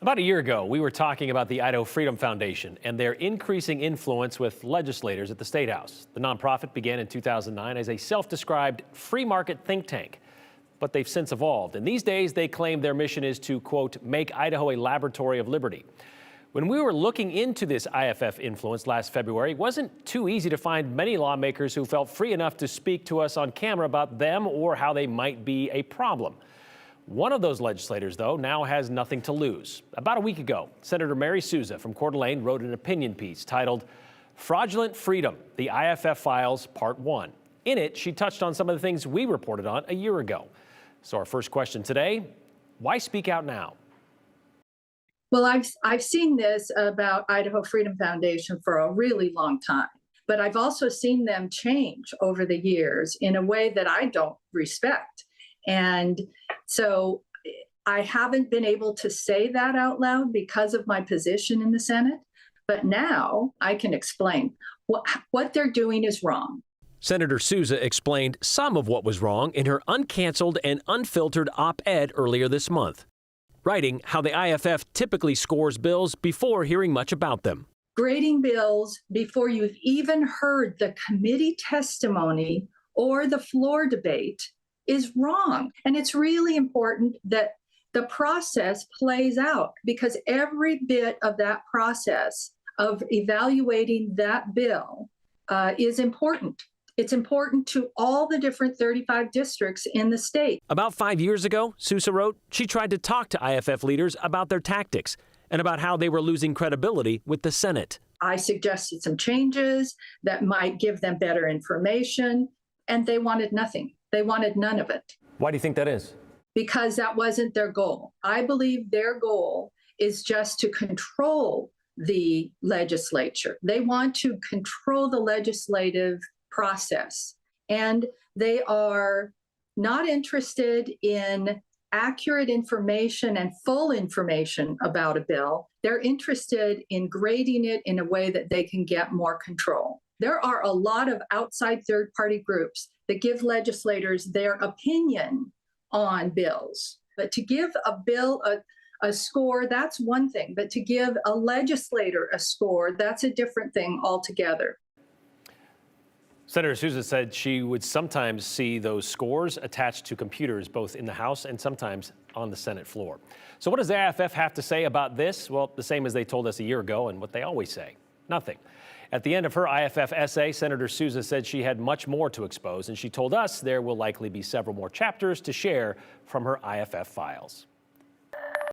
About a year ago, we were talking about the Idaho Freedom Foundation and their increasing influence with legislators at the State House. The nonprofit began in 2009 as a self-described free market think tank, but they've since evolved. And these days, they claim their mission is to, quote, make Idaho a laboratory of liberty. When we were looking into this IFF influence last February, it wasn't too easy to find many lawmakers who felt free enough to speak to us on camera about them or how they might be a problem. One of those legislators, though, now has nothing to lose. About a week ago, Senator Souza from Coeur d'Alene wrote an opinion piece titled Fraudulent Freedom, the IFF Files, Part 1. In it, she touched on some of the things we reported on a year ago. So our first question today, why speak out now? Well, I've seen this about Idaho Freedom Foundation for a really long time, but I've also seen them change over the years in a way that I don't respect. And so I haven't been able to say that out loud because of my position in the Senate, but now I can explain what they're doing is wrong. Senator Souza explained some of what was wrong in her uncanceled and unfiltered op-ed earlier this month, writing how the IFF typically scores bills before hearing much about them. Grading bills before you've even heard the committee testimony or the floor debate is wrong. And it's really important that the process plays out, because every bit of that process of evaluating that bill is important. It's important to all the different 35 districts in the state. About 5 years ago, Souza wrote, she tried to talk to IFF leaders about their tactics and about how they were losing credibility with the Senate. I suggested some changes that might give them better information, and they wanted nothing. They wanted none of it. Why do you think that is? Because that wasn't their goal. I believe their goal is just to control the legislature. They want to control the legislative process, and they are not interested in accurate information and full information about a bill. They're interested in grading it in a way that they can get more control. There are a lot of outside third-party groups that give legislators their opinion on bills. But to give a bill a score, that's one thing. But to give a legislator a score, that's a different thing altogether. Senator Souza said she would sometimes see those scores attached to computers, both in the House and sometimes on the Senate floor. So what does the IFF have to say about this? Well, the same as they told us a year ago and what they always say, nothing. At the end of her IFF essay, Senator Souza said she had much more to expose, and she told us there will likely be several more chapters to share from her IFF files.